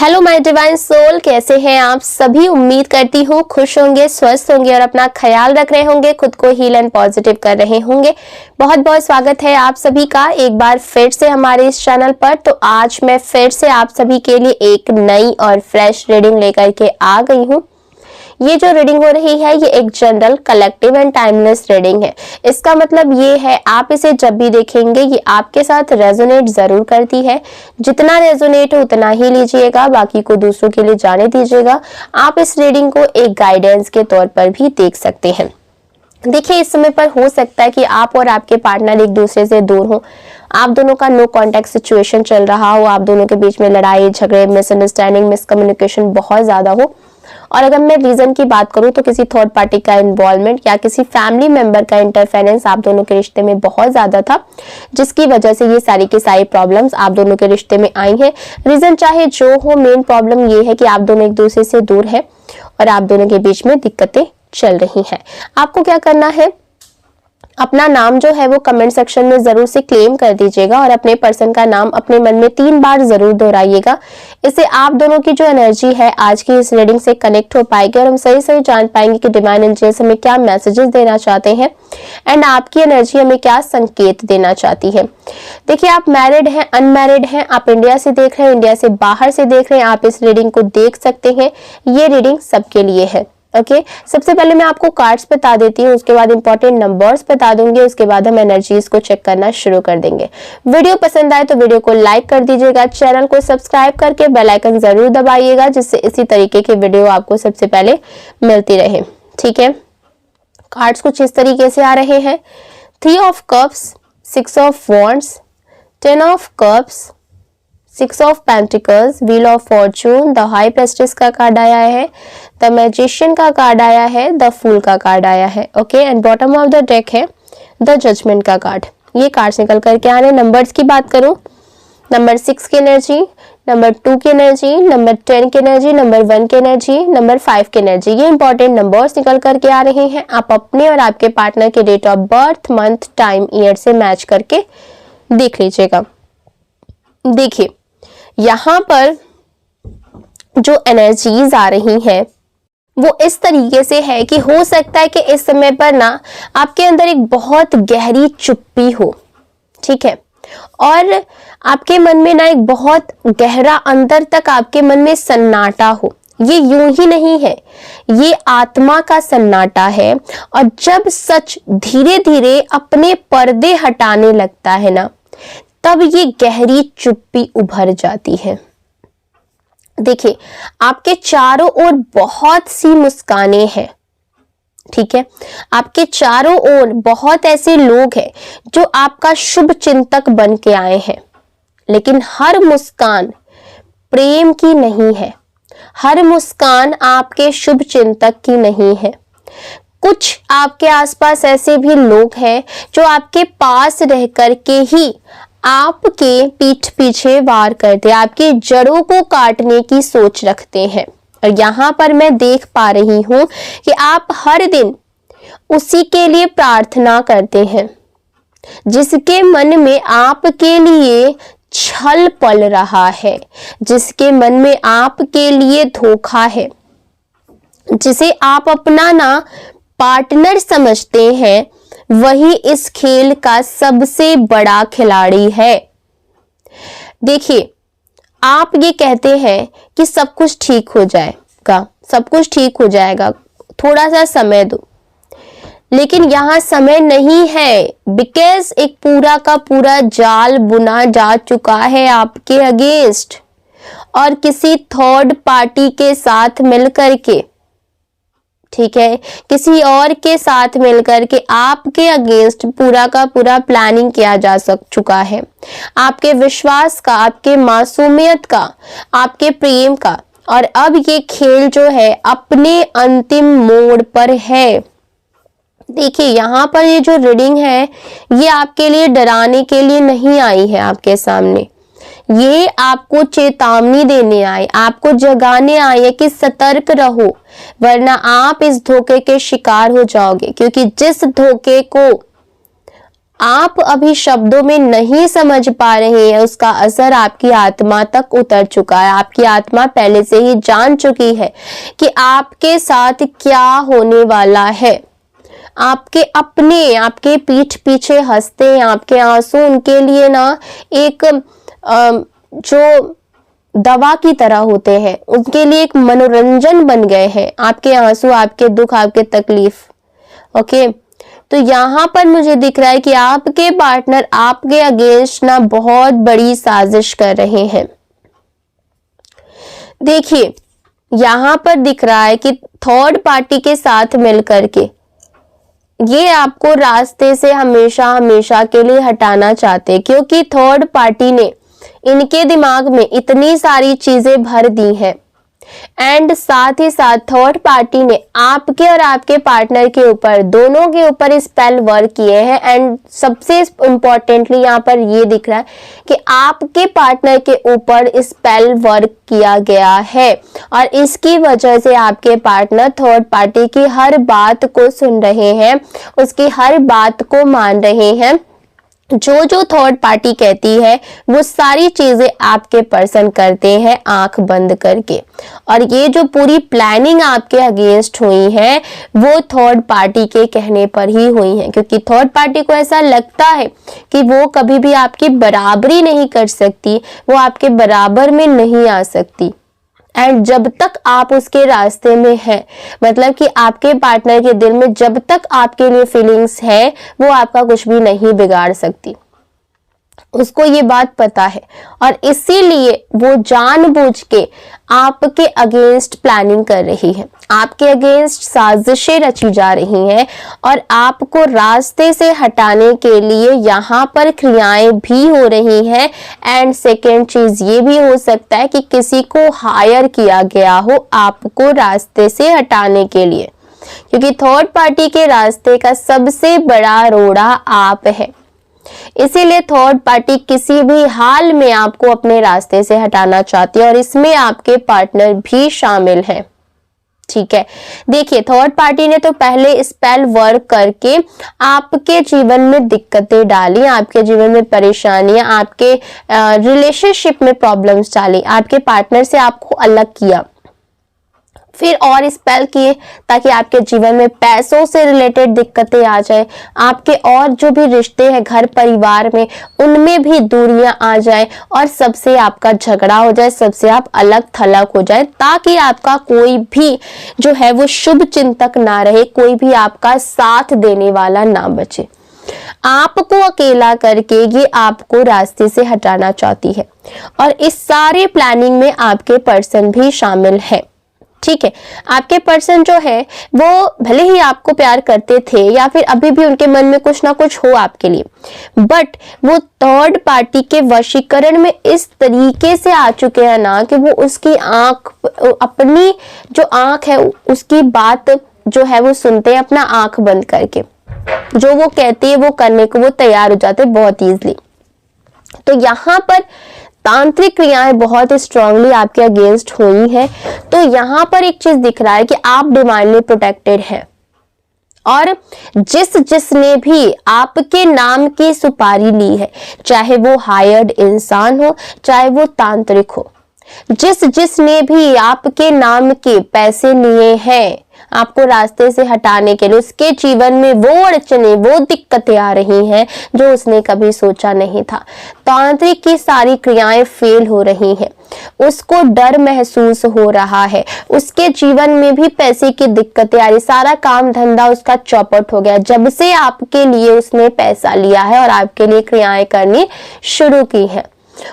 Hello my divine soul, कैसे हैं आप सभी। उम्मीद करती हूँ खुश होंगे, स्वस्थ होंगे और अपना ख्याल रख रहे होंगे, खुद को हील एंड पॉजिटिव कर रहे होंगे। बहुत बहुत स्वागत है आप सभी का एक बार फिर से हमारे इस चैनल पर। तो आज मैं फिर से आप सभी के लिए एक नई और फ्रेश रीडिंग लेकर के आ गई हूँ। ये जो रीडिंग हो रही है ये एक general, collective and timeless reading है। इसका मतलब ये है आप इसे जब भी देखेंगे ये आपके साथ रेजोनेट जरूर करती है। जितना रेजोनेट हो उतना ही लीजिएगा, बाकी को दूसरों के लिए जाने दीजिएगा। आप इस रीडिंग को एक गाइडेंस के तौर पर भी देख सकते हैं। देखिए, इस समय पर हो सकता है कि आप और आपके पार्टनर एक दूसरे से दूर हो, आप दोनों का नो कांटेक्ट सिचुएशन चल रहा हो, आप दोनों के बीच में लड़ाई झगड़े, मिसअंडरस्टैंडिंग, मिसकम्युनिकेशन बहुत ज्यादा हो। और अगर मैं रीजन की बात करूं तो किसी थर्ड पार्टी का इन्वॉल्वमेंट या किसी फैमिली मेंबर का इंटरफेरेंस आप दोनों के रिश्ते में बहुत ज्यादा था, जिसकी वजह से ये सारी की सारी प्रॉब्लम्स आप दोनों के रिश्ते में आई हैं। रीजन चाहे जो हो, मेन प्रॉब्लम ये है कि आप दोनों एक दूसरे से दूर है और आप दोनों के बीच में दिक्कतें चल रही हैं। आपको क्या करना है, अपना नाम जो है वो कमेंट सेक्शन में जरूर से क्लेम कर दीजिएगा और अपने पर्सन का नाम अपने मन में 3 बार जरूर दोहराइएगा। इससे आप दोनों की जो एनर्जी है आज की इस रीडिंग से कनेक्ट हो पाएगी और हम सही सही जान पाएंगे कि डिवाइन एंजल्स हमें क्या मैसेजेस देना चाहते हैं एंड आपकी एनर्जी हमें क्या संकेत देना चाहती है। देखिए, आप मैरिड हैं, अनमैरिड हैं, आप इंडिया से देख रहे हैं, इंडिया से बाहर से देख रहे हैं, आप इस रीडिंग को देख सकते हैं। ये रीडिंग सबके लिए है। ओके, सबसे पहले मैं आपको कार्ड्स बता देती हूँ, उसके बाद इंपॉर्टेंट नंबर्स बता दूंगी, उसके बाद हम एनर्जीज को चेक करना शुरू कर देंगे। वीडियो पसंद आए तो वीडियो को लाइक कर दीजिएगा, चैनल को सब्सक्राइब करके बेल आइकन जरूर दबाइएगा, जिससे इसी तरीके के वीडियो आपको सबसे पहले मिलती रहे। ठीक है, कार्ड्स कुछ इस तरीके से आ रहे हैं। 3 of cups, 6 of wands, 10 of cups, 6 of pentacles, wheel of Fortune, the high prestige का कार्ड आया है, द मैजिशियन का कार्ड आया है, द फूल का कार्ड आया है। Okay, and bottom of the deck है द जजमेंट का कार्ड। ये कार्ड्स निकल करके आ रहे हैं। नंबर्स की बात करूं, नंबर 6 की एनर्जी, नंबर 2 की एनर्जी, नंबर 10 की एनर्जी, नंबर 1 की एनर्जी, नंबर 5 की एनर्जी। ये इंपॉर्टेंट नंबर्स निकल करके आ रहे हैं। आप अपने और आपके पार्टनर के date of birth, month, time, year से मैच करके देख लीजिएगा। देखिए, यहाँ पर जो एनर्जीज आ रही हैं वो इस तरीके से है कि हो सकता है कि इस समय पर ना आपके अंदर एक बहुत गहरी चुप्पी हो। ठीक है, और आपके मन में ना एक बहुत गहरा अंदर तक आपके मन में सन्नाटा हो। ये यूं ही नहीं है, ये आत्मा का सन्नाटा है। और जब सच धीरे धीरे अपने पर्दे हटाने लगता है ना, तब ये गहरी चुप्पी उभर जाती है। देखिए, आपके चारों ओर बहुत सी मुस्कानें हैं। ठीक है, आपके चारों ओर बहुत ऐसे लोग हैं जो आपका शुभ चिंतक बन के आए हैं, लेकिन हर मुस्कान प्रेम की नहीं है, हर मुस्कान आपके शुभ चिंतक की नहीं है। कुछ आपके आसपास ऐसे भी लोग हैं जो आपके पास रह करके ही आपके पीठ पीछे वार करते हैं, आपकी जड़ों को काटने की सोच रखते हैं। और यहाँ पर मैं देख पा रही हूँ कि आप हर दिन उसी के लिए प्रार्थना करते हैं जिसके मन में आपके लिए छल पल रहा है, जिसके मन में आपके लिए धोखा है, जिसे आप अपना ना पार्टनर समझते हैं, वही इस खेल का सबसे बड़ा खिलाड़ी है। देखिए, आप ये कहते हैं कि सब कुछ ठीक हो जाएगा, सब कुछ ठीक हो जाएगा, थोड़ा सा समय दो, लेकिन यहाँ समय नहीं है, बिकॉज एक पूरा का पूरा जाल बुना जा चुका है आपके अगेंस्ट और किसी थर्ड पार्टी के साथ मिलकर के। ठीक है, किसी और के साथ मिलकर के आपके अगेंस्ट पूरा का पूरा प्लानिंग किया जा चुका है। आपके विश्वास का, आपके मासूमियत का, आपके प्रेम का। और अब ये खेल जो है अपने अंतिम मोड़ पर है। देखिए, यहाँ पर ये जो रीडिंग है ये आपके लिए डराने के लिए नहीं आई है आपके सामने, ये आपको चेतावनी देने आए, आपको जगाने आए कि सतर्क रहो, वरना आप इस धोखे के शिकार हो जाओगे। क्योंकि जिस धोखे को आप अभी शब्दों में नहीं समझ पा रहे हैं, उसका असर आपकी आत्मा तक उतर चुका है। आपकी आत्मा पहले से ही जान चुकी है कि आपके साथ क्या होने वाला है। आपके अपने आपके पीठ पीछे हंसते हैं, आपके आंसू उनके लिए ना एक जो दवा की तरह होते हैं, उनके लिए एक मनोरंजन बन गए हैं आपके आंसू, आपके दुख, आपके तकलीफ। ओके, तो यहाँ पर मुझे दिख रहा है कि आपके पार्टनर आपके अगेंस्ट ना बहुत बड़ी साजिश कर रहे हैं। देखिए, यहाँ पर दिख रहा है कि थर्ड पार्टी के साथ मिलकर के ये आपको रास्ते से हमेशा हमेशा के लिए हटाना चाहते हैं, क्योंकि थर्ड पार्टी ने इनके दिमाग में इतनी सारी चीजें भर दी हैं एंड साथ ही साथ थर्ड पार्टी ने आपके और आपके पार्टनर के ऊपर, दोनों के ऊपर स्पेल वर्क किए हैं। एंड सबसे इम्पोर्टेंटली यहाँ पर ये दिख रहा है कि आपके पार्टनर के ऊपर स्पेल वर्क किया गया है और इसकी वजह से आपके पार्टनर थर्ड पार्टी की हर बात को सुन रहे हैं, उसकी हर बात को मान रहे हैं। जो जो थर्ड पार्टी कहती है वो सारी चीजें आपके पर्सन करते हैं आंख बंद करके। और ये जो पूरी प्लानिंग आपके अगेंस्ट हुई है वो थर्ड पार्टी के कहने पर ही हुई है, क्योंकि थर्ड पार्टी को ऐसा लगता है कि वो कभी भी आपकी बराबरी नहीं कर सकती, वो आपके बराबर में नहीं आ सकती। एंड जब तक आप उसके रास्ते में हैं, मतलब कि आपके पार्टनर के दिल में जब तक आपके लिए फीलिंग्स है, वो आपका कुछ भी नहीं बिगाड़ सकती। उसको ये बात पता है और इसीलिए वो जानबूझ के आपके अगेंस्ट प्लानिंग कर रही है, आपके अगेंस्ट साजिशें रची जा रही हैं और आपको रास्ते से हटाने के लिए यहाँ पर क्रियाएं भी हो रही हैं। एंड सेकेंड चीज ये भी हो सकता है कि किसी को हायर किया गया हो आपको रास्ते से हटाने के लिए, क्योंकि थर्ड पार्टी के रास्ते का सबसे बड़ा रोड़ा आप है। इसीलिए थर्ड पार्टी किसी भी हाल में आपको अपने रास्ते से हटाना चाहती है और इसमें आपके पार्टनर भी शामिल है। ठीक है, देखिए थर्ड पार्टी ने तो पहले स्पेल वर्क करके आपके जीवन में दिक्कतें डाली, आपके जीवन में परेशानियां, आपके रिलेशनशिप में प्रॉब्लम्स डाली, आपके पार्टनर से आपको अलग किया, फिर और स्पेल किए ताकि आपके जीवन में पैसों से रिलेटेड दिक्कतें आ जाए, आपके और जो भी रिश्ते हैं घर परिवार में उनमें भी दूरियां आ जाए और सबसे आपका झगड़ा हो जाए, सबसे आप अलग थलग हो जाए, ताकि आपका कोई भी जो है वो शुभ चिंतक ना रहे, कोई भी आपका साथ देने वाला ना बचे। आपको अकेला करके ये आपको रास्ते से हटाना चाहती है और इस सारे प्लानिंग में आपके पर्सन भी शामिल है। ठीक है, आपके पर्सन जो है वो भले ही आपको प्यार करते थे या फिर अभी भी उनके मन में कुछ ना कुछ हो आपके लिए, बट वो थर्ड पार्टी के वशीकरण में इस तरीके से आ चुके हैं ना कि वो उसकी आंख, अपनी जो आंख है उसकी बात जो है वो सुनते हैं अपना आंख बंद करके, जो वो कहती है वो करने को वो तैयार हो जाते हैं बहुत ईजिली। तो यहाँ पर तांत्रिक क्रियाएं बहुत स्ट्रांगली आपके अगेंस्ट हुई है। तो यहाँ पर एक चीज दिख रहा है कि आप डिवाइनली प्रोटेक्टेड हैं और जिसने भी आपके नाम की सुपारी ली है, चाहे वो हायर्ड इंसान हो चाहे वो तांत्रिक हो, जिसने भी आपके नाम के पैसे लिए हैं आपको रास्ते से हटाने के लिए, उसके जीवन में वो अड़चने, वो दिक्कतें आ रही हैं जो उसने कभी सोचा नहीं था। तांत्रिक की सारी क्रियाएं फेल हो रही हैं, उसको डर महसूस हो रहा है, उसके जीवन में भी पैसे की दिक्कतें आ रही, सारा काम धंधा उसका चौपट हो गया जब से आपके लिए उसने पैसा लिया है और आपके लिए क्रियाएं करनी शुरू की है।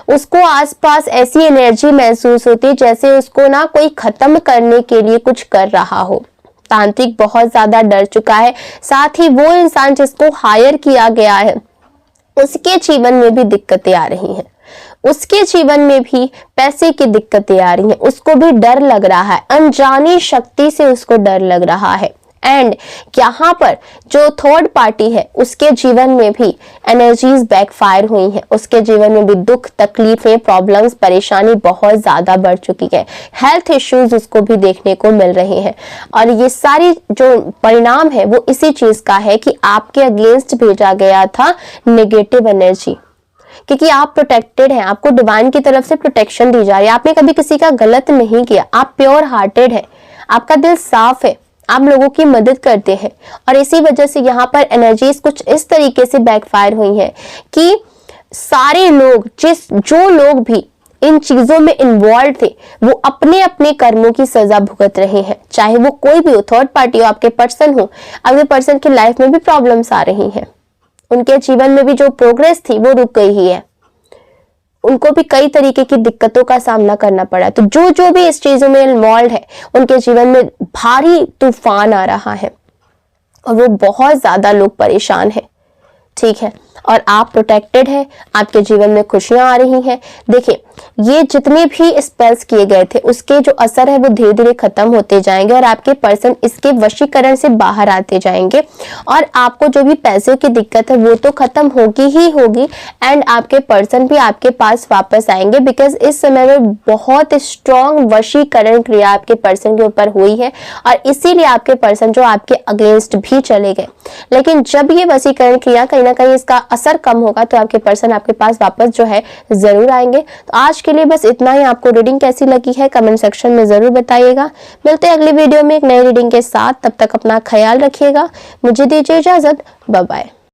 उसको आसपास ऐसी एनर्जी महसूस होती जैसे उसको ना कोई खत्म करने के लिए कुछ कर रहा हो। तांत्रिक बहुत ज्यादा डर चुका है, साथ ही वो इंसान जिसको हायर किया गया है उसके जीवन में भी दिक्कतें आ रही हैं, उसके जीवन में भी पैसे की दिक्कतें आ रही हैं, उसको भी डर लग रहा है, अनजानी शक्ति से उसको डर लग रहा है। एंड यहाँ पर जो थर्ड पार्टी है उसके जीवन में भी एनर्जीज बैकफायर हुई हैं, उसके जीवन में भी दुख, तकलीफें, प्रॉब्लम्स, परेशानी बहुत ज्यादा बढ़ चुकी है, हेल्थ इश्यूज उसको भी देखने को मिल रहे हैं। और ये सारी जो परिणाम है वो इसी चीज का है कि आपके अगेंस्ट भेजा गया था नेगेटिव एनर्जी, क्योंकि आप प्रोटेक्टेड हैं, आपको डिवाइन की तरफ से प्रोटेक्शन दी जा रही है, आपने कभी किसी का गलत नहीं किया, आप प्योर हार्टेड है, आपका दिल साफ है, आप लोगों की मदद करते हैं। और इसी वजह से यहाँ पर एनर्जीज कुछ इस तरीके से बैकफायर हुई है कि सारे लोग, जो लोग भी इन चीजों में इन्वॉल्व थे वो अपने अपने कर्मों की सजा भुगत रहे हैं, चाहे वो कोई भी हो, थर्ड पार्टी हो, आपके पर्सन हो। अगले पर्सन की लाइफ में भी प्रॉब्लम्स आ रही हैं, उनके जीवन में भी जो प्रोग्रेस थी वो रुक गई ही है, उनको भी कई तरीके की दिक्कतों का सामना करना पड़ा। तो जो भी इस चीजों में इन्वॉल्व है उनके जीवन में भारी तूफान आ रहा है और वो बहुत ज्यादा लोग परेशान हैं, ठीक है। और आप प्रोटेक्टेड है, आपके जीवन में खुशियां आ रही हैं। देखिए, ये जितने भी स्पेल्स किए गए थे उसके जो असर है वो धीरे धीरे खत्म होते जाएंगे और आपके पर्सन इसके वशीकरण से बाहर आते जाएंगे और आपको जो भी पैसे की दिक्कत है वो तो खत्म होगी ही होगी एंड आपके पर्सन भी आपके पास वापस आएंगे, बिकॉज इस समय में बहुत स्ट्रॉन्ग वशीकरण क्रिया आपके पर्सन के ऊपर हुई है और इसीलिए आपके पर्सन जो आपके अगेंस्ट भी चले गए। लेकिन जब ये वशीकरण क्रिया कहीं ना कहीं इसका असर कम होगा तो आपके पर्सन आपके पास वापस जो है जरूर आएंगे। तो आज के लिए बस इतना ही। आपको रीडिंग कैसी लगी है कमेंट सेक्शन में जरूर बताइएगा। मिलते हैं अगली वीडियो में एक नई रीडिंग के साथ, तब तक अपना ख्याल रखिएगा। मुझे दीजिए इजाजत, बाय बाय।